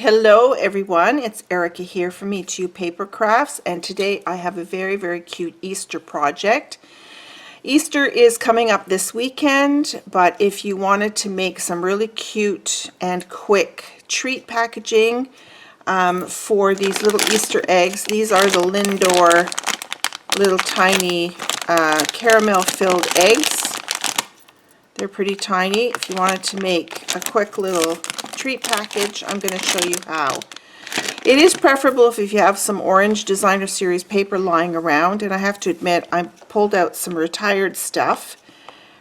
Hello everyone, it's Erica here from Me2 Paper Crafts, and today I have a very cute Easter project. Easter is coming up this weekend, but if you wanted to make some really cute and quick treat packaging for these little Easter eggs, these are the Lindor little tiny caramel filled eggs. They're pretty tiny. If you wanted to make a quick little treat package, I'm going to show you how. It is preferable if you have some orange Designer Series paper lying around, and I have to admit I pulled out some retired stuff.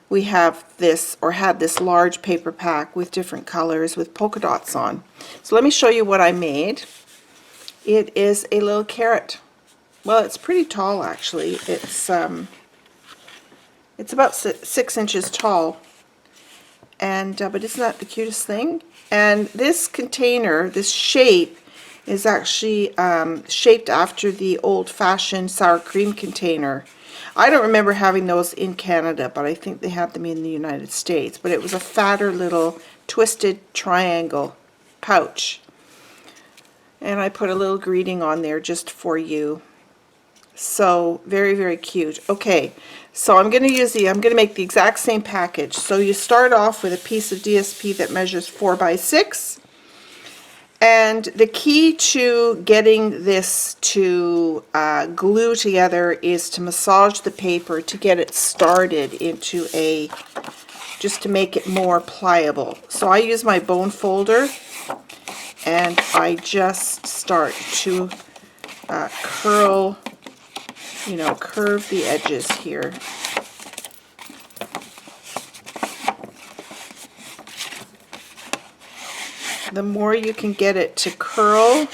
We have this, or had this large paper pack with different colors with polka dots on. So let me show you what I made. It is a little carrot. Well, it's pretty tall actually. It's about 6 inches tall. And but isn't that the cutest thing? And this container, this shape, is actually shaped after the old-fashioned sour cream container. I don't remember having those in Canada, but I think they had them in the United States. But it was a fatter little twisted triangle pouch. And I put a little greeting on there just for you. So very cute. Okay, so I'm going to make the exact same package. So you start off with a piece of DSP that measures 4 by 6, and the key to getting this to glue together is to massage the paper to get it started into just to make it more pliable. So I use my bone folder and I just start to curve the edges here. The more you can get it to curl,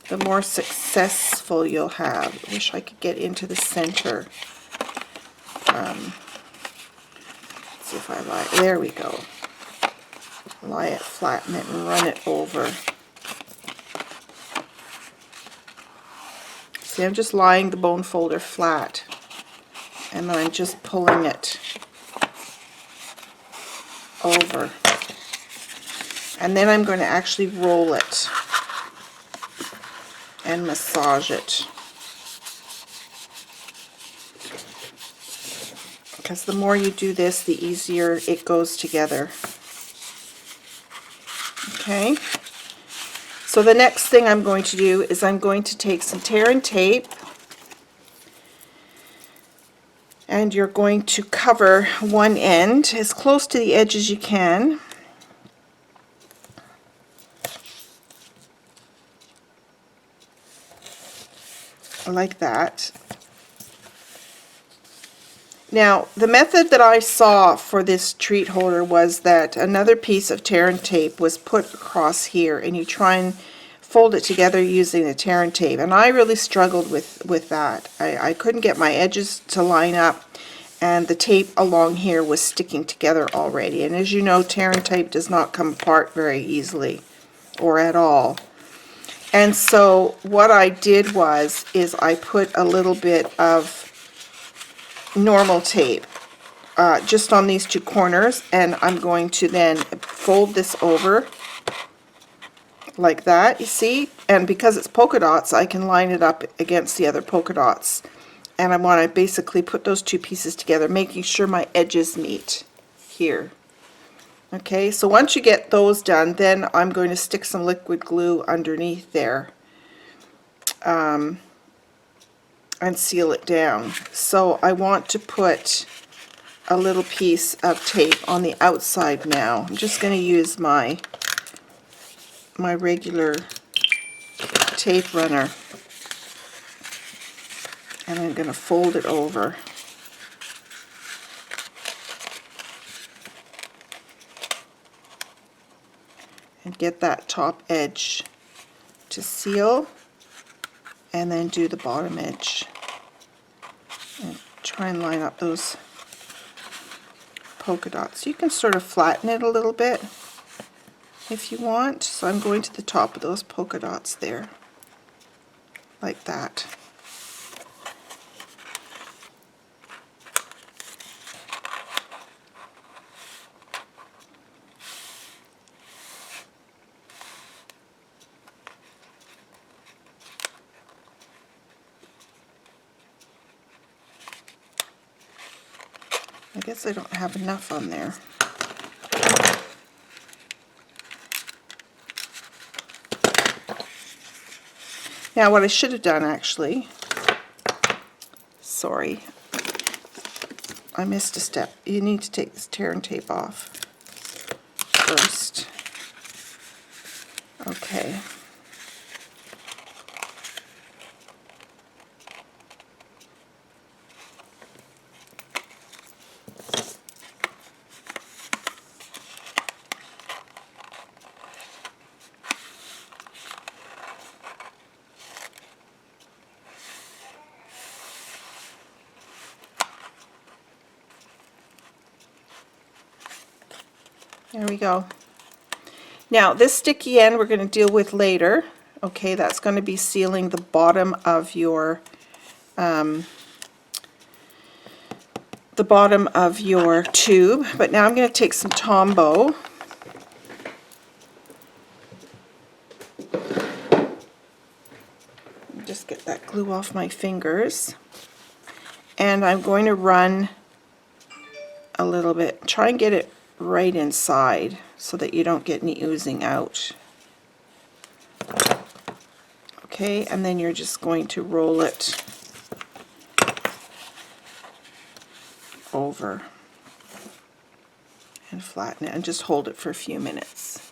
the more successful you'll have. I wish I could get into the center. Let's see if I lie. There we go. Lie it, flatten it, and run it over. See, I'm just lying the bone folder flat, and then I'm just pulling it over. And then I'm going to actually roll it and massage it. Because the more you do this, the easier it goes together. Okay? So the next thing I'm going to do is I'm going to take some tear and tape, and you're going to cover one end as close to the edge as you can. Like that. Now, the method that I saw for this treat holder was that another piece of tear and tape was put across here, and you try and fold it together using the tear and tape. And I really struggled with that. I couldn't get my edges to line up, and the tape along here was sticking together already. And as you know, tear and tape does not come apart very easily, or at all. And so what I did is I put a little bit of normal tape just on these two corners, and I'm going to then fold this over like that, you see, and because it's polka dots I can line it up against the other polka dots, and I want to basically put those two pieces together, making sure my edges meet here. Okay, so once you get those done, then I'm going to stick some liquid glue underneath there and seal it down. So I want to put a little piece of tape on the outside now. I'm just going to use my regular tape runner, and I'm going to fold it over. And get that top edge to seal, and then do the bottom edge. And try and line up those polka dots. You can sort of flatten it a little bit if you want. So I'm going to the top of those polka dots there, like that. guess I don't have enough on there. Now what I should have done actually, sorry, I missed a step. You need to take this tear and tape off first. Okay. There we go. Now this sticky end we're going to deal with later. Okay, that's going to be sealing the bottom of your tube. But now I'm going to take some Tombow. Just get that glue off my fingers. And I'm going to run a little bit, try and get it right inside so that you don't get any oozing out. Okay, and then you're just going to roll it over and flatten it and just hold it for a few minutes.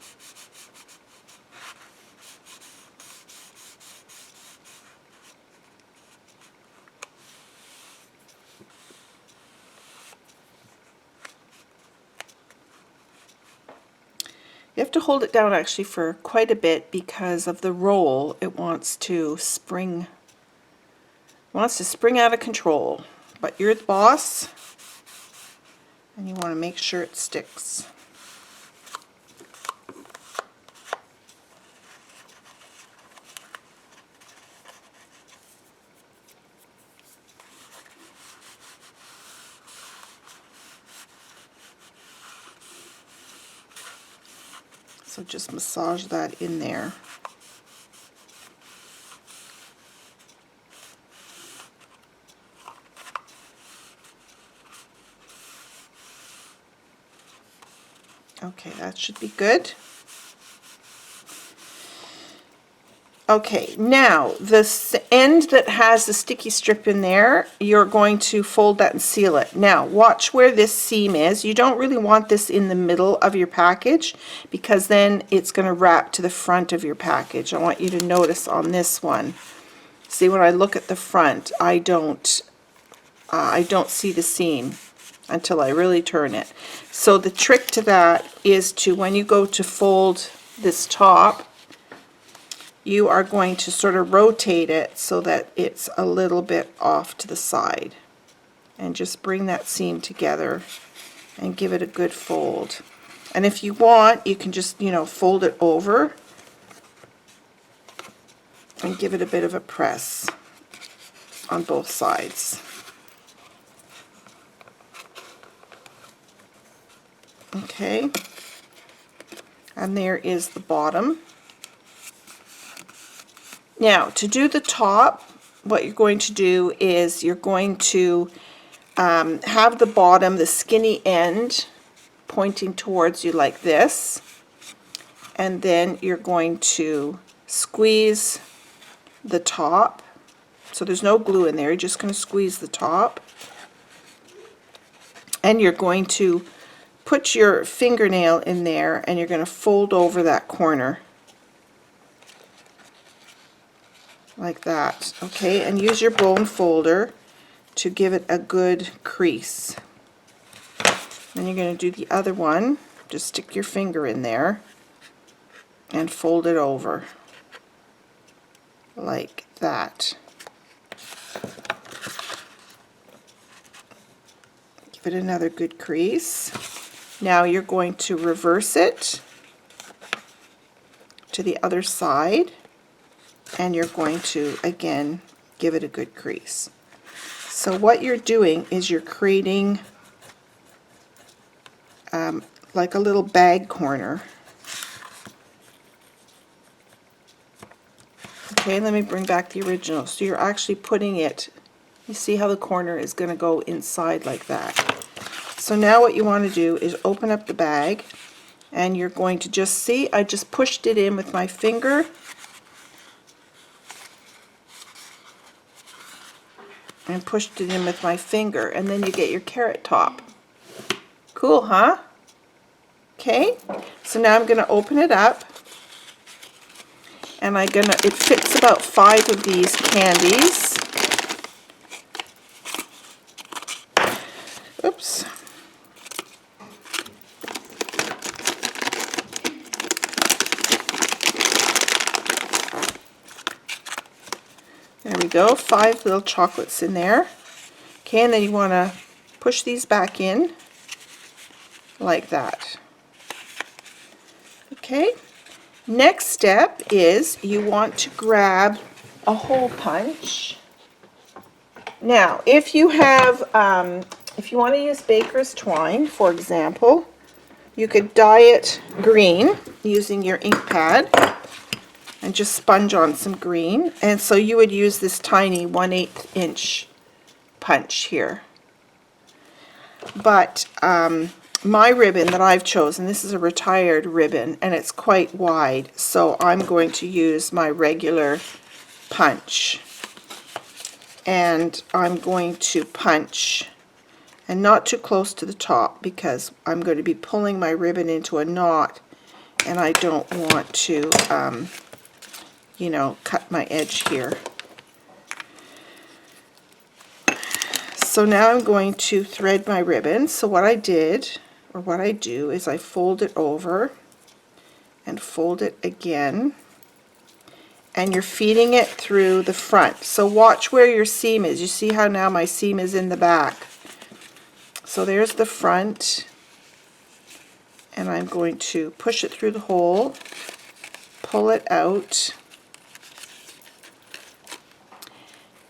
You have to hold it down actually for quite a bit because of the roll. It wants to spring out of control. But you're the boss and you want to make sure it sticks. So just massage that in there. Okay, that should be good. Okay, now this end that has the sticky strip in there, you're going to fold that and seal it. Now watch where this seam is. You don't really want this in the middle of your package because then it's going to wrap to the front of your package. I want you to notice on this one. See, when I look at the front, I don't see the seam until I really turn it. So the trick to that is to, when you go to fold this top, you are going to sort of rotate it so that it's a little bit off to the side. And just bring that seam together and give it a good fold. And if you want, you can just, fold it over and give it a bit of a press on both sides. Okay. And there is the bottom. Now, to do the top, what you're going to do is you're going to have the bottom, the skinny end, pointing towards you like this, and then you're going to squeeze the top. So there's no glue in there, you're just going to squeeze the top, and you're going to put your fingernail in there and you're going to fold over that corner. Like that, okay, and use your bone folder to give it a good crease. Then you're going to do the other one. Just stick your finger in there and fold it over like that. Give it another good crease. Now you're going to reverse it to the other side. And you're going to, again, give it a good crease. So what you're doing is you're creating like a little bag corner. Okay, let me bring back the original. So you're actually putting it, you see how the corner is going to go inside like that. So now what you want to do is open up the bag, and you're going to just see, I just pushed it in with my finger. And pushed it in with my finger, and then you get your carrot top. Cool, huh? Okay, so now I'm going to open it up, and it fits about 5 of these candies. Oops. There we go, 5 little chocolates in there. Okay, and then you want to push these back in like that. Okay, next step is you want to grab a hole punch. Now, if you have, if you want to use baker's twine, for example, you could dye it green using your ink pad and just sponge on some green. And so you would use this tiny 1/8 inch punch here. But my ribbon that I've chosen, this is a retired ribbon, and it's quite wide, so I'm going to use my regular punch. And I'm going to punch, and not too close to the top, because I'm going to be pulling my ribbon into a knot, and I don't want to, you know, cut my edge here. So now I'm going to thread my ribbon. So what I did, or what I do, is I fold it over and fold it again, and you're feeding it through the front. So watch where your seam is. You see how now my seam is in the back. So there's the front, and I'm going to push it through the hole, pull it out,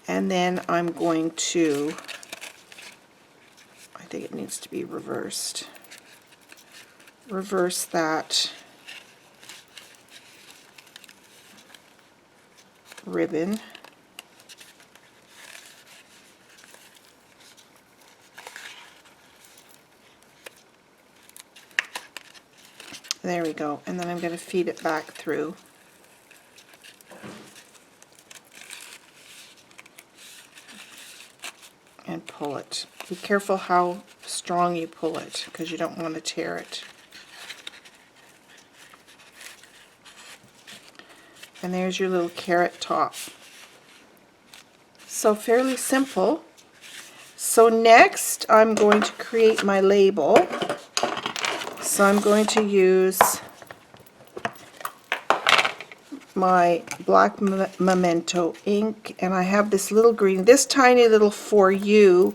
and then I'm going to, I think it needs to be reversed. Reverse that ribbon. There we go. And then I'm going to feed it back through. And pull it. Be careful how strong you pull it, because you don't want to tear it. And there's your little carrot top. So fairly simple. So next I'm going to create my label. So I'm going to use my black Memento ink, and I have this little green. This tiny little For You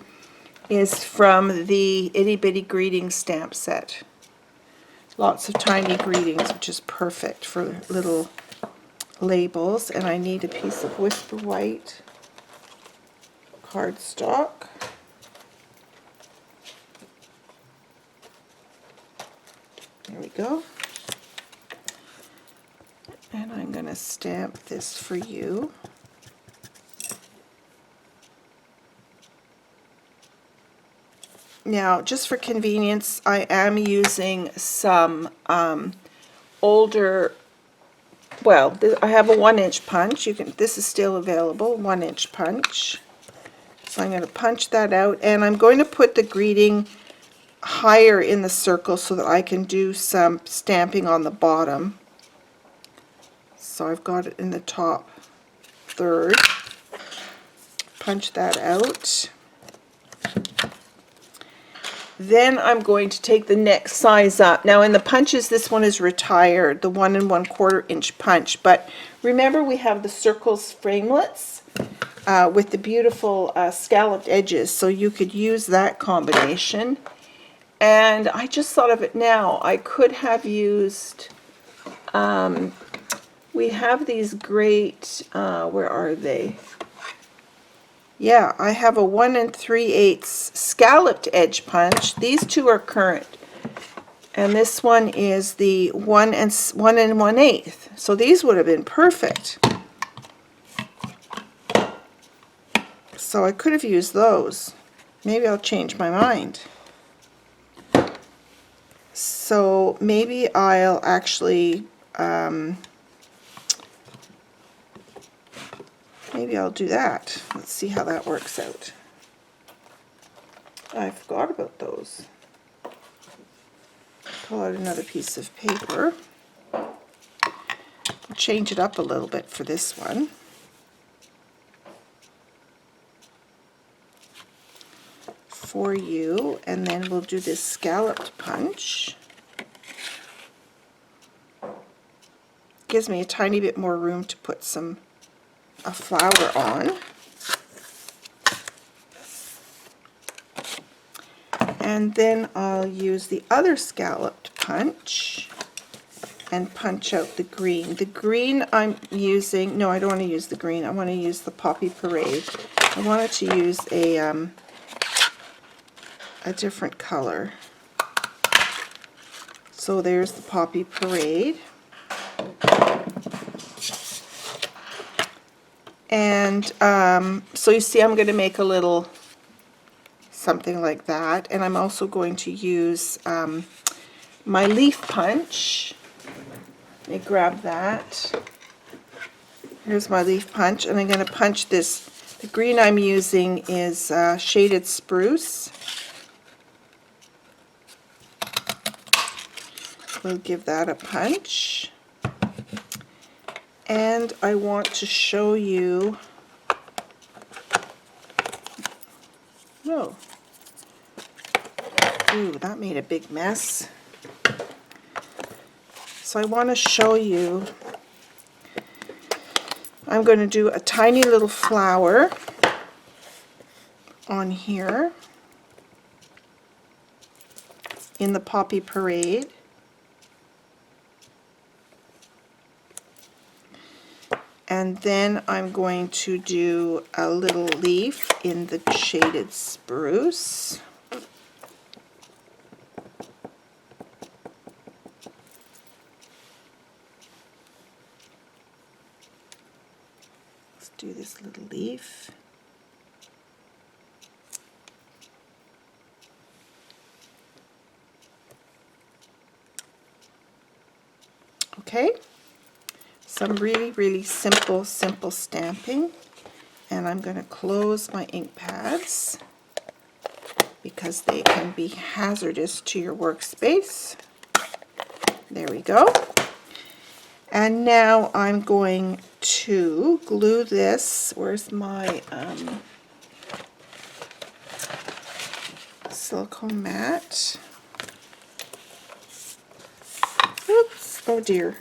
is from the Itty Bitty Greetings stamp set. Lots of tiny greetings, which is perfect for little labels. And I need a piece of Whisper White cardstock. There we go. And I'm going to stamp this For You. Now, just for convenience, I am using some older, well, I have a 1-inch punch. This is still available, 1-inch punch. So I'm going to punch that out, and I'm going to put the greeting higher in the circle so that I can do some stamping on the bottom. So I've got it in the top third. Punch that out. Then I'm going to take the next size up. Now in the punches, this one is retired, the 1 1/4 inch punch. But remember, we have the circles framelets with the beautiful scalloped edges, so you could use that combination. And I just thought of it now. I could have used, we have these great, where are they? Yeah, I have a 1 3/8 scalloped edge punch. These two are current. And this one is the 1 1/8. So these would have been perfect. So I could have used those. Maybe I'll change my mind. So maybe I'll actually, maybe I'll do that. Let's see how that works out. I forgot about those. Pull out another piece of paper. I'll change it up a little bit for this one. For you, and then we'll do this scalloped punch. Gives me a tiny bit more room to put a flower on. And then I'll use the other scalloped punch and punch out the green. The green I'm using, no, I don't want to use the green. I want to use the Poppy Parade. I wanted to use a different color. So there's the Poppy Parade. And so you see I'm going to make a little something like that. And I'm also going to use my leaf punch. Let me grab that. Here's my leaf punch, and I'm going to punch this. The green I'm using is Shaded Spruce. We'll give that a punch. And I want to show you, oh, ooh, that made a big mess. So I want to show you, I'm going to do a tiny little flower on here in the Poppy Parade. And then I'm going to do a little leaf in the Shaded Spruce. Let's do this little leaf. Okay. Some really, really simple stamping, and I'm going to close my ink pads because they can be hazardous to your workspace. There we go. And now I'm going to glue this. Where's my silicone mat? Oops, oh dear.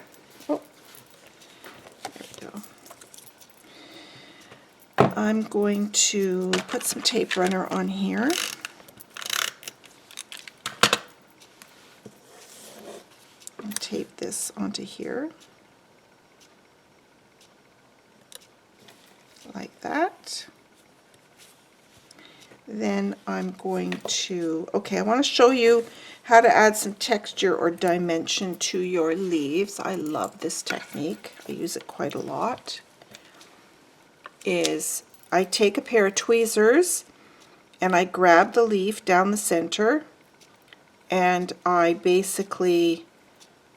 I'm going to put some tape runner on here. And tape this onto here. Like that. Then I'm going to, okay, I want to show you how to add some texture or dimension to your leaves. I love this technique. I use it quite a lot. Is I take a pair of tweezers and I grab the leaf down the center, and I basically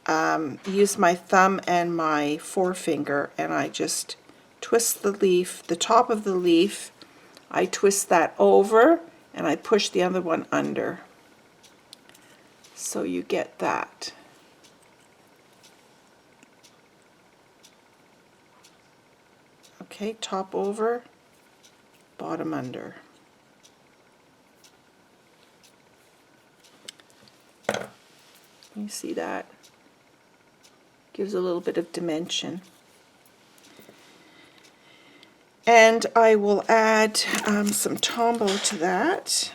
use my thumb and my forefinger, and I just twist the leaf, the top of the leaf, I twist that over and I push the other one under. So you get that. Okay, top over, bottom under. You see that? Gives a little bit of dimension. And I will add some Tombow to that.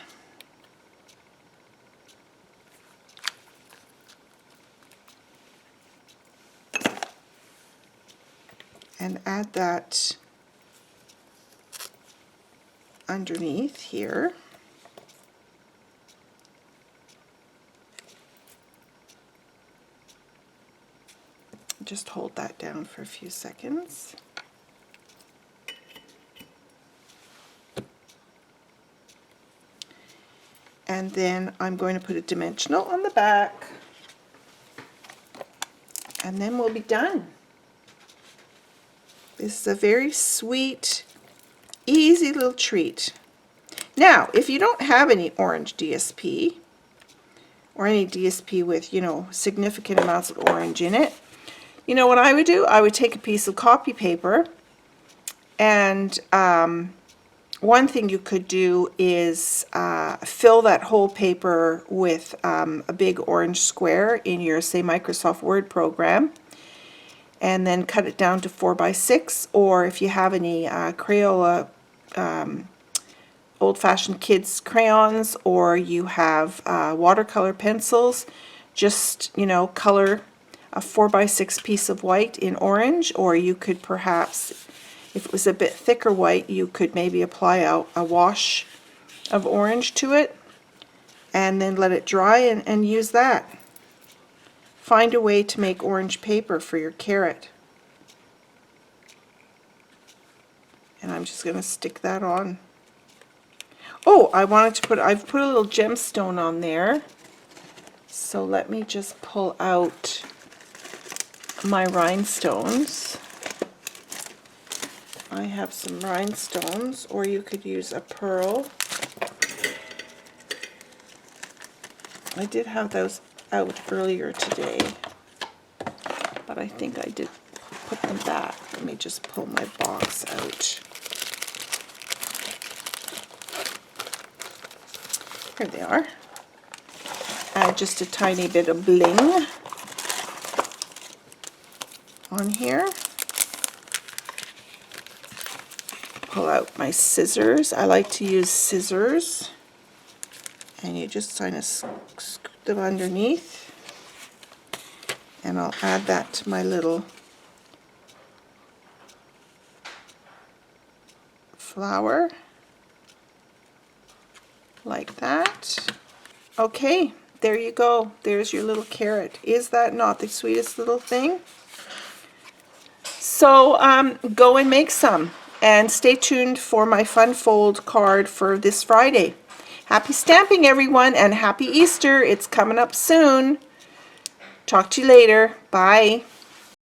And add that underneath here. Just hold that down for a few seconds. And then I'm going to put a dimensional on the back. And then we'll be done. This is a very sweet, easy little treat. Now, if you don't have any orange DSP, or any DSP with, you know, significant amounts of orange in it, you know what I would do? I would take a piece of copy paper, and one thing you could do is fill that whole paper with a big orange square in your, say, Microsoft Word program, and then cut it down to 4x6, or if you have any Crayola old-fashioned kids crayons, or you have watercolor pencils, just, you know, color a 4x6 piece of white in orange, or you could perhaps, if it was a bit thicker white, you could maybe apply a wash of orange to it and then let it dry and use that. Find a way to make orange paper for your carrot. And I'm just going to stick that on. Oh, I've put a little gemstone on there. So let me just pull out my rhinestones. I have some rhinestones, or you could use a pearl. I did have those out earlier today, but I think I did put them back. Let me just pull my box out. Here they are. Add just a tiny bit of bling on here. Pull out my scissors. I like to use scissors, and you just kind of scoop them underneath, and I'll add that to my little flower like that. Okay, there you go. There's your little carrot. Is that not the sweetest little thing? So go and make some, and stay tuned for my fun fold card for this Friday. Happy stamping, everyone, and happy Easter. It's coming up soon. Talk to you later. Bye.